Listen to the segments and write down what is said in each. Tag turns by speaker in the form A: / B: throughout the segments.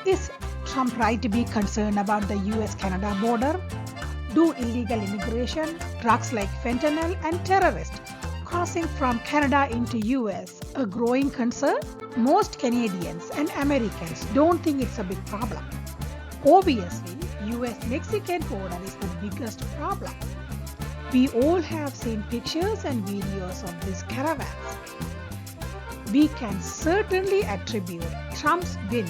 A: Is Trump right to be concerned about the U.S. Canada border? Do illegal immigration, drugs like fentanyl, and terrorists crossing from Canada into U.S. a growing concern? Most Canadians and Americans don't think it's a big problem. Obviously, U.S.-Mexican border is the biggest problem. We all have seen pictures and videos of these caravans. We can certainly attribute Trump's win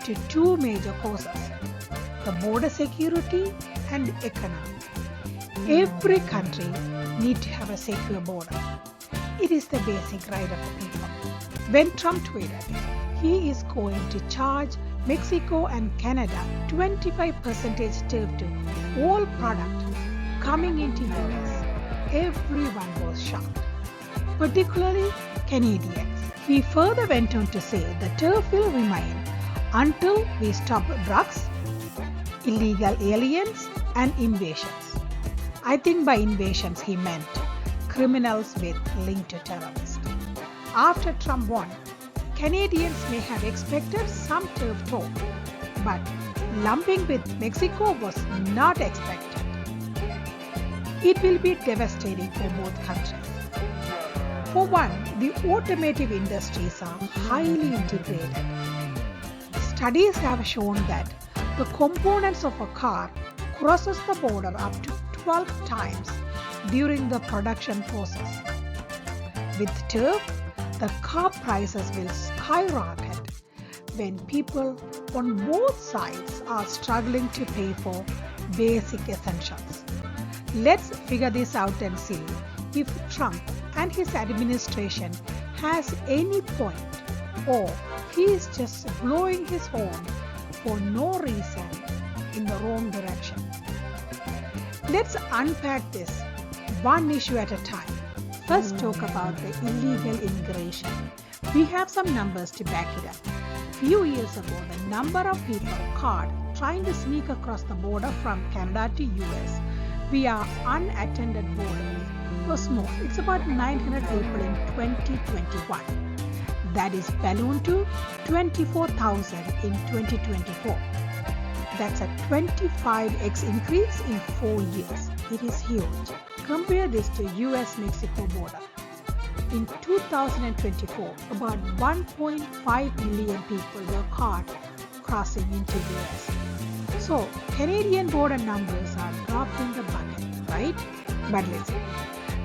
A: to two major causes: the border security and economy. Every country needs to have a secure border. It is the basic right of the people. When Trump tweeted he is going to charge Mexico and Canada 25% tariff to all products coming into US, everyone was shocked, particularly Canadians. He further went on to say the tariff will remain until we stop drugs, illegal aliens, and invasions. I think by invasions he meant criminals with link to terrorists. After Trump won, Canadians may have expected some tariff talk, but lumping with Mexico was not expected. It will be devastating for both countries. For one, the automotive industries are highly integrated. Studies have shown that the components of a car crosses the border up to 12 times during the production process. With tariff, the car prices will skyrocket when people on both sides are struggling to pay for basic essentials. Let's figure this out and see if Trump and his administration has any point, or he is just blowing his horn for no reason in the wrong direction. Let's unpack this one issue at a time. First, talk about the illegal immigration. We have some numbers to back it up. Few years ago, the number of people caught trying to sneak across the border from Canada to US via unattended borders was small. It's about 900 people in 2021. That is ballooned to 24,000 in 2024. That's a 25x increase in 4 years. It is huge. Compare this to US-Mexico border. In 2024, about 1.5 million people were caught crossing into US. So, Canadian border numbers are dropped in the bucket, right? But listen,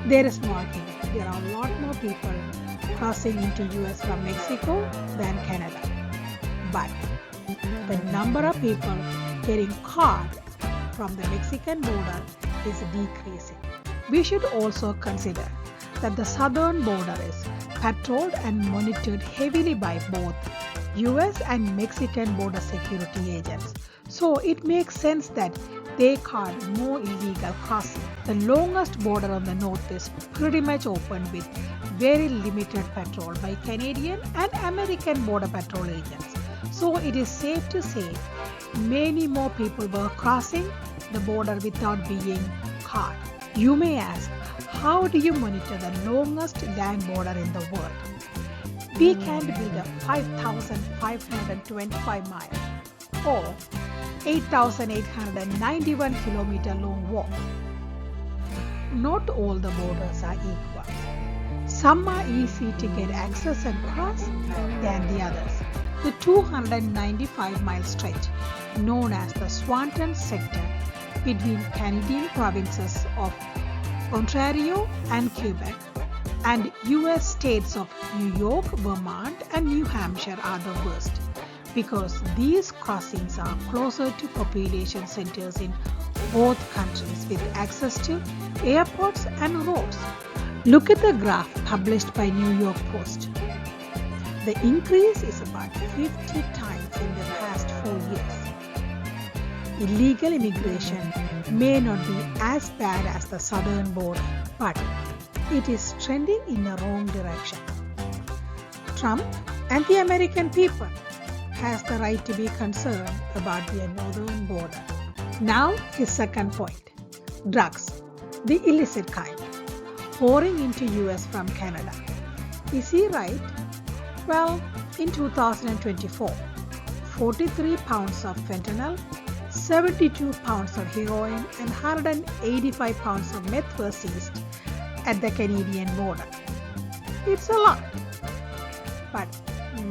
A: there is more here. There are a lot more people crossing into US from Mexico than Canada. But the number of people getting caught from the Mexican border is decreasing. We should also consider that the southern border is patrolled and monitored heavily by both US and Mexican border security agents. So it makes sense that they caught more illegal crossing. The longest border on the north is pretty much open with very limited patrol by Canadian and American border patrol agents. So it is safe to say many more people were crossing the border without being caught. You may ask, how do you monitor the longest land border in the world? We can build a 5,525 mile or 8,891 kilometer long wall. Not all the borders are equal. Some are easy to get access and cross than the others. The 295-mile stretch, known as the Swanton sector between Canadian provinces of Ontario and Quebec and US states of New York, Vermont, and New Hampshire are the worst because these crossings are closer to population centers in both countries with access to airports and roads. Look at the graph published by New York Post. The increase is about 50 times in the past 4 years. Illegal immigration may not be as bad as the southern border, but it is trending in the wrong direction. Trump and the American people has the right to be concerned about their northern border. Now his second point, drugs, the illicit kind, pouring into US from Canada. Is he right? Well, in 2024, 43 pounds of fentanyl, 72 pounds of heroin, and 185 pounds of meth were seized at the Canadian border. It's a lot. But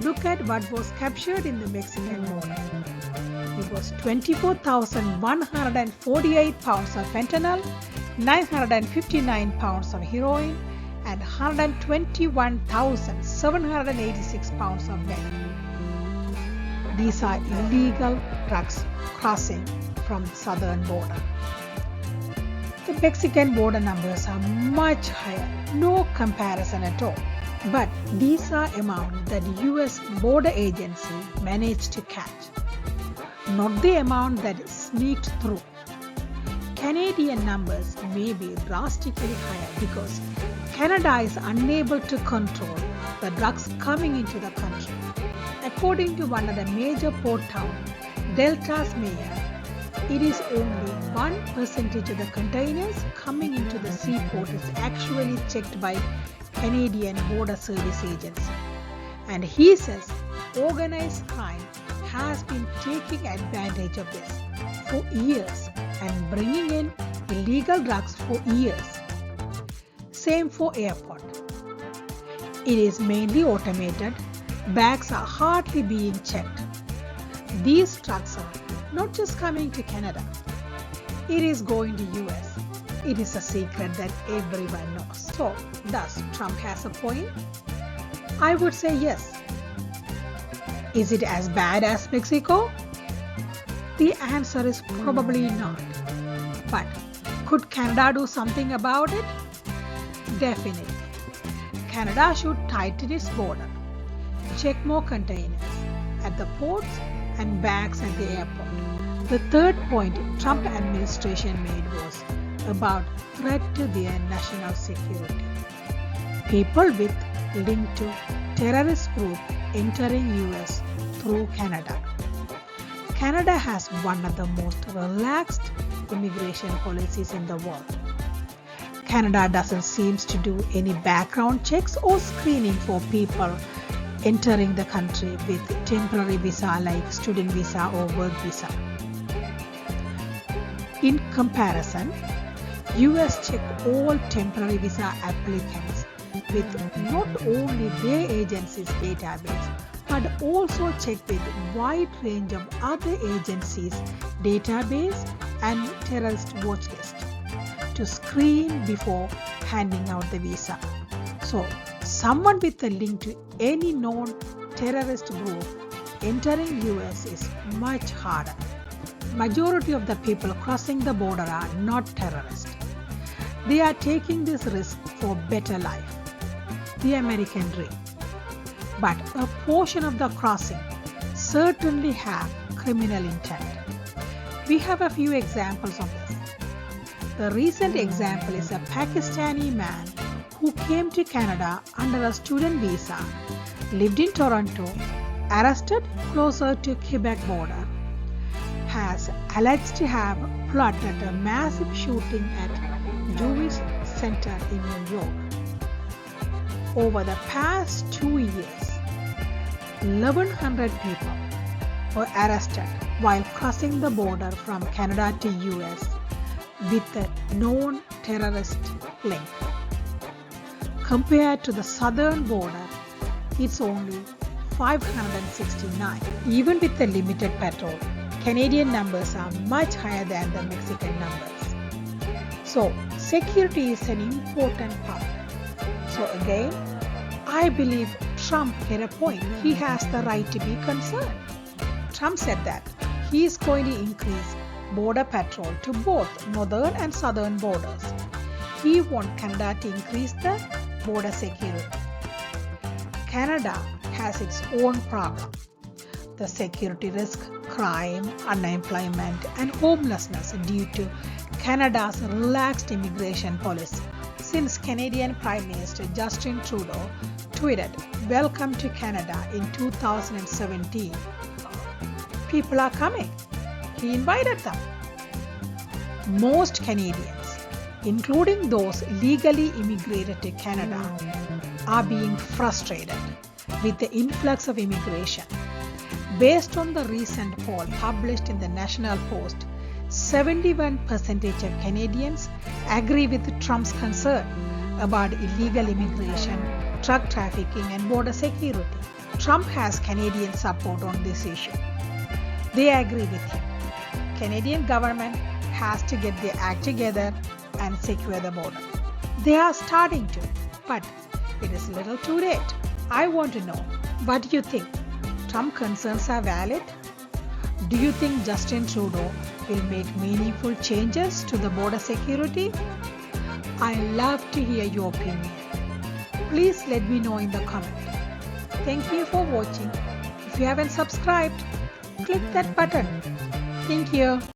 A: look at what was captured in the Mexican border. It was 24,148 pounds of fentanyl, 959 pounds of heroin, and 121,786 pounds of meth. These are illegal drugs crossing from the southern border. The Mexican border numbers are much higher, no comparison at all. But these are amounts that the U.S. border agency managed to catch, not the amount that sneaked through. Canadian numbers may be drastically higher because Canada is unable to control the drugs coming into the country. According to one of the major port towns, Delta's mayor, it is only 1% of the containers coming into the seaport is actually checked by Canadian Border Service Agency. And he says organized crime has been taking advantage of this for years and bringing in illegal drugs for years. Same for airport. It is mainly automated. Bags are hardly being checked. These trucks are not just coming to Canada. It is going to US. It is a secret that everyone knows. So, does Trump has a point? I would say yes. Is it as bad as Mexico? The answer is probably not. But could Canada do something about it? Definitely. Canada should tighten its border, check more containers at the ports and bags at the airport. The third point Trump administration made was about threat to their national security. People with link to terrorist group entering US through Canada. Canada has one of the most relaxed immigration policies in the world. Canada doesn't seem to do any background checks or screening for people entering the country with temporary visa like student visa or work visa. In comparison, US check all temporary visa applicants with not only their agency's database but also check with wide range of other agencies' database and terrorist watch list to screen before handing out the visa. So, someone with a link to any known terrorist group entering US is much harder. Majority of the people crossing the border are not terrorists. They are taking this risk for better life, the American dream. But a portion of the crossing certainly have criminal intent. We have a few examples of this. The recent example is a Pakistani man who came to Canada under a student visa, lived in Toronto, arrested closer to Quebec border, has alleged to have plotted a massive shooting at Jewish Center in New York. Over the past 2 years, 1,100 people were arrested while crossing the border from Canada to US with a known terrorist link. Compared to the southern border, it's only 569. Even with the limited patrol, Canadian numbers are much higher than the Mexican numbers. So, security is an important part. So again, I believe Trump had a point. He has the right to be concerned. Trump said that he is going to increase border patrol to both northern and southern borders. He wants Canada to increase the border security. Canada has its own problem. The security risk, crime, unemployment, and homelessness due to Canada's relaxed immigration policy. Since Canadian Prime Minister Justin Trudeau tweeted, "Welcome to Canada" in 2017, people are coming. He invited them. Most Canadians, including those legally immigrated to Canada, are being frustrated with the influx of immigration. Based on the recent poll published in the National Post, 71% of Canadians agree with Trump's concern about illegal immigration, drug trafficking, and border security. Trump has Canadian support on this issue. They agree with him. Canadian government has to get their act together and secure the border. They are starting to, but it is a little too late. I want to know, what do you think? Trump concerns are valid? Do you think Justin Trudeau will make meaningful changes to the border security? I love to hear your opinion. Please let me know in the comment. Thank you for watching. If you haven't subscribed, click that button. Thank you.